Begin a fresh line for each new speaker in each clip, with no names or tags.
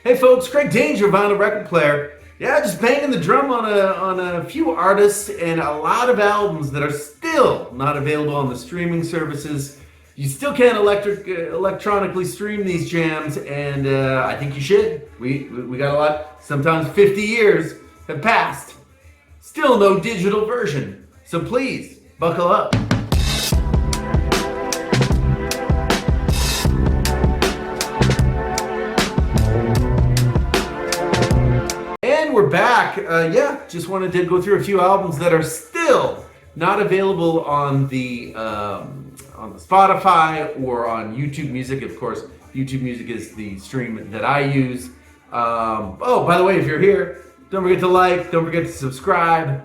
Hey folks, Craig Danger, vinyl record player. Yeah, just banging the drum on a few artists and a lot of albums that are still not available on the streaming services. You still can't electronically stream these jams, and I think you should. We got a lot. Sometimes 50 years have passed. Still no digital version. So please buckle up. And we're back. Just wanted to go through a few albums that are still not available on the Spotify or on YouTube Music. Of course, YouTube Music is the stream that I use. By the way, if you're here, don't forget to like. Don't forget to subscribe.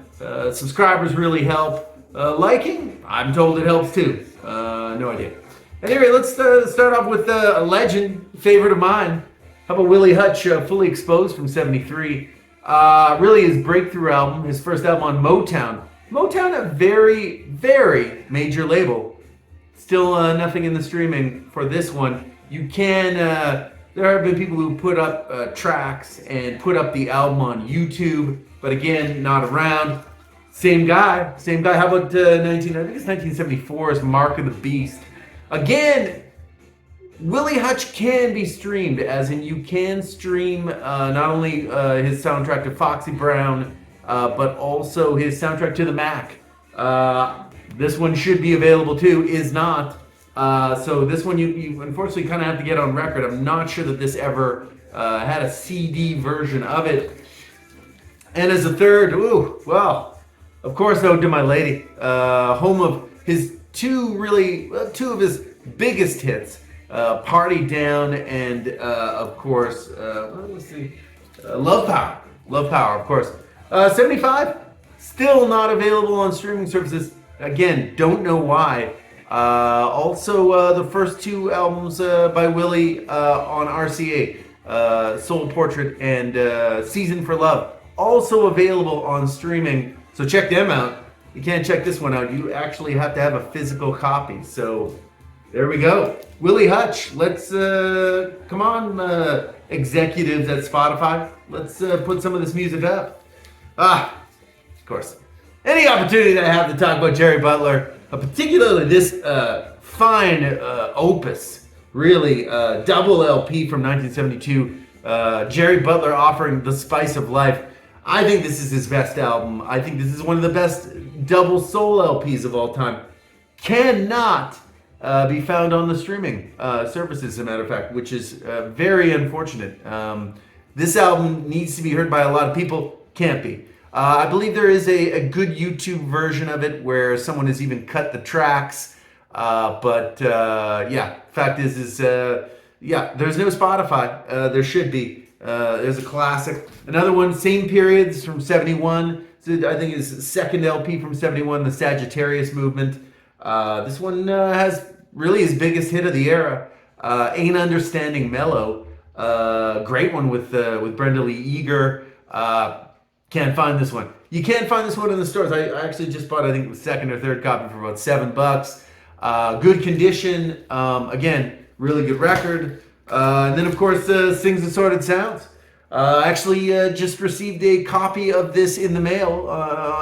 Subscribers really help. Liking, I'm told it helps too. No idea. Anyway, let's start off with a legend, favorite of mine. How about Willie Hutch, Fully Exposed from '73? Really his breakthrough album, his first album on Motown. Motown, a very, very major label. Still nothing in the streaming for this one. You can, there have been people who put up tracks and put up the album on YouTube, but again, not around. Same guy. How about I think it's 1974's Mark of the Beast. Again, Willie Hutch can be streamed, as in you can stream not only his soundtrack to Foxy Brown, but also his soundtrack to the Mac. This one should be available too, is not. So this one you unfortunately kind of have to get on record. I'm not sure that this ever had a CD version of it. And as a third, of course, Ode to My Lady, home of his two of his biggest hits. Party Down and of course Love Power, of course. 75, still not available on streaming services. Again, don't know why. Also the first two albums by Willie on RCA, Soul Portrait and Season for Love, also available on streaming, so check them out. You can't check this one out, you actually have to have a physical copy. So there we go. Willie Hutch. Let's, come on, executives at Spotify. Let's put some of this music up. Of course. Any opportunity that I have to talk about Jerry Butler, particularly this fine opus, really, double LP from 1972, Jerry Butler offering The Spice of Life. I think this is his best album. I think this is one of the best double soul LPs of all time. Cannot be found on the streaming services, as a matter of fact, which is very unfortunate. This album needs to be heard by a lot of people. Can't be. I believe there is a good YouTube version of it where someone has even cut the tracks. Fact is there's no Spotify. There should be. There's a classic. Another one, same periods from 71. So I think it's second LP from 71, the Sagittarius Movement. This one has really his biggest hit of the era, Ain't Understanding Mellow. Great one with Brenda Lee Eager. Can't find this one. You can't find this one in the stores. I actually just bought, I think, the second or third copy for about $7. Good condition. Again, really good record. And then, of course, Sings Assorted Sounds. Just received a copy of this in the mail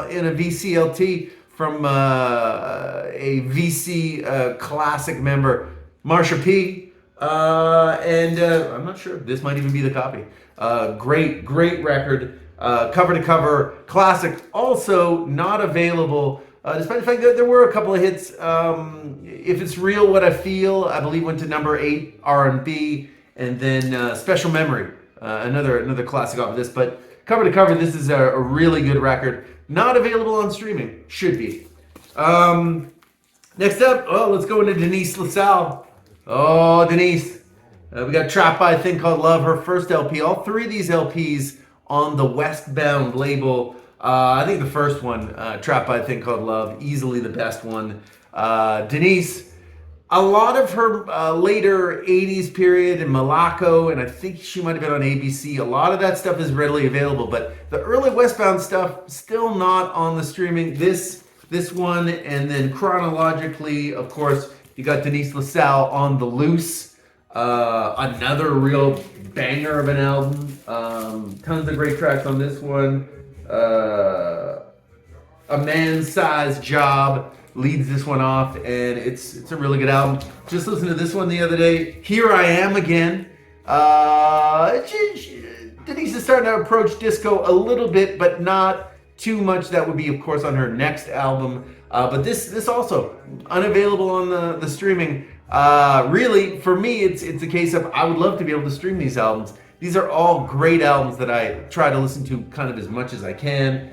in a VCLT from a VC classic member, Marsha P. I'm not sure, this might even be the copy. Great record, cover to cover, classic. Also not available, despite the fact that there were a couple of hits. If It's Real What I Feel, I believe went to number 8 R&B, and then Special Memory, another classic off of this. But cover to cover, this is a really good record. Not available on streaming. Should be. Next up, let's go into Denise LaSalle. Oh, Denise. We got Trapped by a Thing Called Love, her first LP. All three of these LPs on the Westbound label. I think the first one, Trapped by a Thing Called Love, easily the best one. Denise, a lot of her later 80s period in Malaco, and I think she might have been on ABC. A lot of that stuff is readily available, but the early Westbound stuff, still not on the streaming. This one, and then chronologically, of course, you got Denise LaSalle on The Loose. Another real banger of an album. Tons of great tracks on this one. A Man-Sized Job leads this one off, and it's a really good album. Just listened to this one the other day. Here I Am Again. Denise is starting to approach disco a little bit, but not too much. That would be, of course, on her next album. But this also unavailable on the streaming. Really, for me, it's a case of I would love to be able to stream these albums. These are all great albums that I try to listen to kind of as much as I can.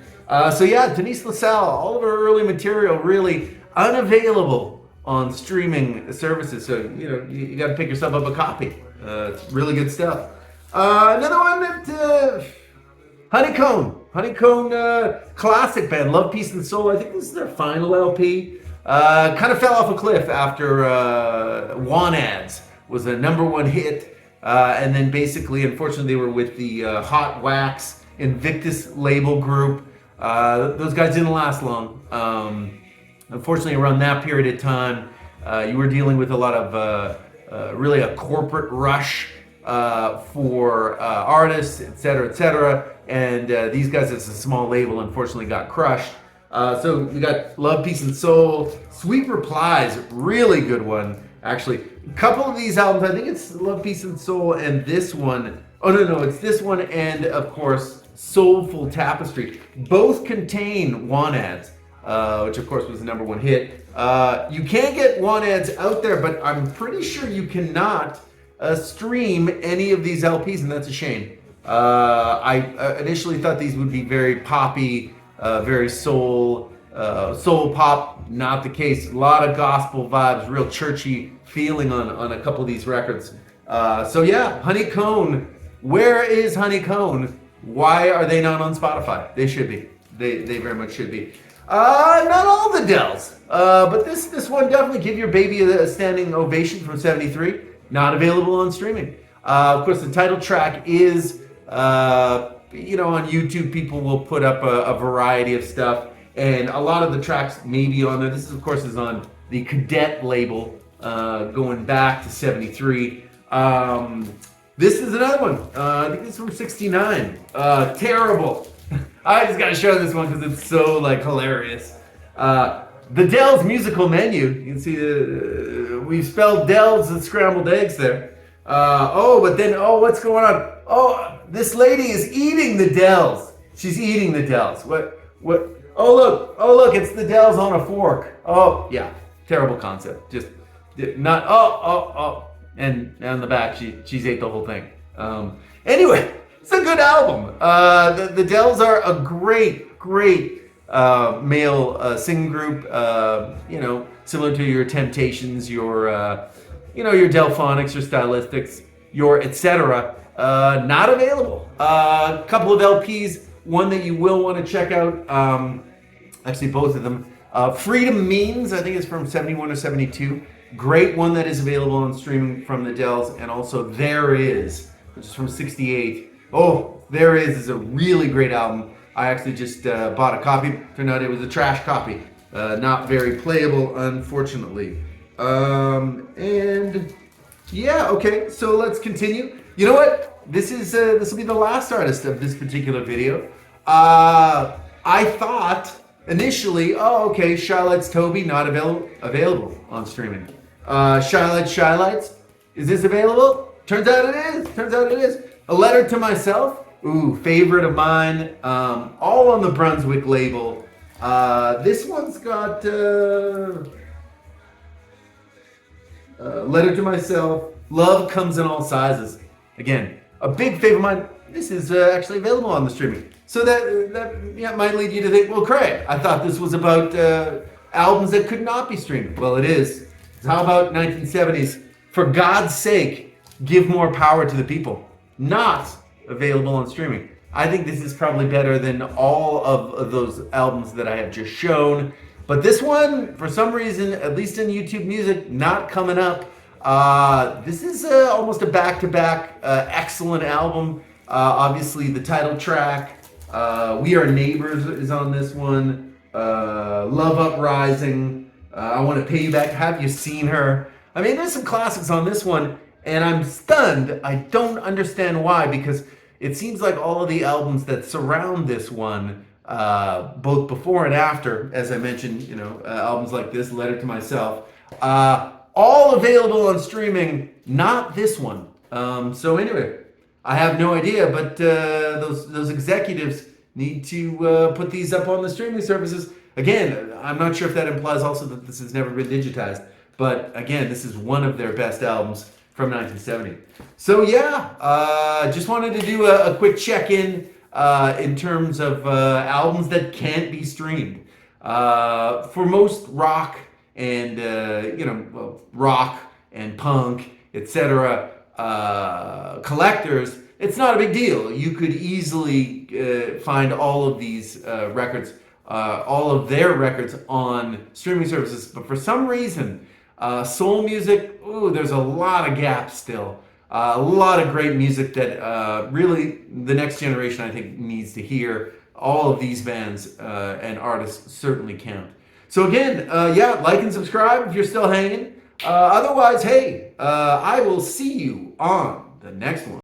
So yeah, Denise LaSalle, all of her early material really unavailable on streaming services. So you got to pick yourself up a copy. It's really good stuff. Another one that Honeycomb, classic band, Love, Peace, and Soul. I think this is their final LP. Kind of fell off a cliff after Want Ads was a #1 hit. And then basically, unfortunately, they were with the Hot Wax Invictus label group. Those guys didn't last long. Unfortunately, around that period of time, you were dealing with a lot of really a corporate rush for artists, etc. And these guys, as a small label, unfortunately got crushed. So we got Love, Peace, and Soul. Sweet Replies, really good one, actually. A couple of these albums, I think it's Love, Peace, and Soul, and this one. Oh, no, it's this one and, of course, Soulful Tapestry. Both contain Want Ads, which, of course, was the #1 hit. You can get Want Ads out there, but I'm pretty sure you cannot stream any of these LPs, and that's a shame. I initially thought these would be very poppy, very soul pop. Not the case. A lot of gospel vibes, real churchy feeling on a couple of these records. So yeah, Honeycomb. Where is Honeycomb? Why are they not on Spotify? They should be. They very much should be. Not all the Dells, but this one definitely. Give Your Baby a Standing Ovation from '73. Not available on streaming. Of course, the title track is, on YouTube, people will put up a variety of stuff, and a lot of the tracks may be on there. This, of course, is on the Cadet label, going back to '73. This is another one. I think it's from '69. Terrible. I just gotta show this one because it's so hilarious. The Dells musical menu. You can see we spelled Dells and scrambled eggs there. But then what's going on? Oh, this lady is eating the Dells. She's eating the Dells. What? Oh look, it's the Dells on a fork. Oh yeah, terrible concept. Just not. And on the back, she's ate the whole thing. Anyway, it's a good album. The Dells are a great male singing group. Similar to your Temptations, your Delphonics, your Stylistics, your etc. Not available. A couple of LPs. One that you will want to check out. Actually, both of them. Freedom Means, I think it's from '71 or '72. Great one that is available on streaming from the Dells, and also There Is, which is from '68. Oh, There Is a really great album. I actually just bought a copy. Turned out it was a trash copy. Not very playable, unfortunately. And yeah, okay, so let's continue. You know what? This will be the last artist of this particular video. I thought initially, Shy Lights Toby, not available on streaming. Shy Lights, is this available? Turns out it is. A Letter to Myself, favorite of mine, all on the Brunswick label. This one's got Letter to Myself, Love Comes in All Sizes. Again, a big favorite of mine. This is actually available on the streaming. So that might lead you to think, well, Craig, I thought this was about albums that could not be streamed. Well, it is. How about 1970s? For God's Sake, Give More Power to the People. Not available on streaming. I think this is probably better than all of those albums that I have just shown. But this one, for some reason, at least in YouTube Music, not coming up. This is almost a back-to-back excellent album. Obviously, the title track, We Are Neighbors, is on this one. Love Uprising, I Want to Pay You Back. Have You Seen Her? I mean, there's some classics on this one. And I'm stunned. I don't understand why, because it seems like all of the albums that surround this one, both before and after, as I mentioned, albums like this, Letter to Myself, all available on streaming, not this one. So anyway, I have no idea, but those executives need to put these up on the streaming services. Again, I'm not sure if that implies also that this has never been digitized, but again, this is one of their best albums from 1970. So yeah, just wanted to do a quick check-in in terms of albums that can't be streamed. For most rock and rock and punk, etc. Collectors, it's not a big deal. You could easily find all of these records, all of their records on streaming services. But for some reason, soul music, ooh, there's a lot of gaps still. A lot of great music that really the next generation, I think, needs to hear. All of these bands and artists certainly count. So again, yeah, like and subscribe if you're still hanging. Otherwise, hey, I will see you on the next one.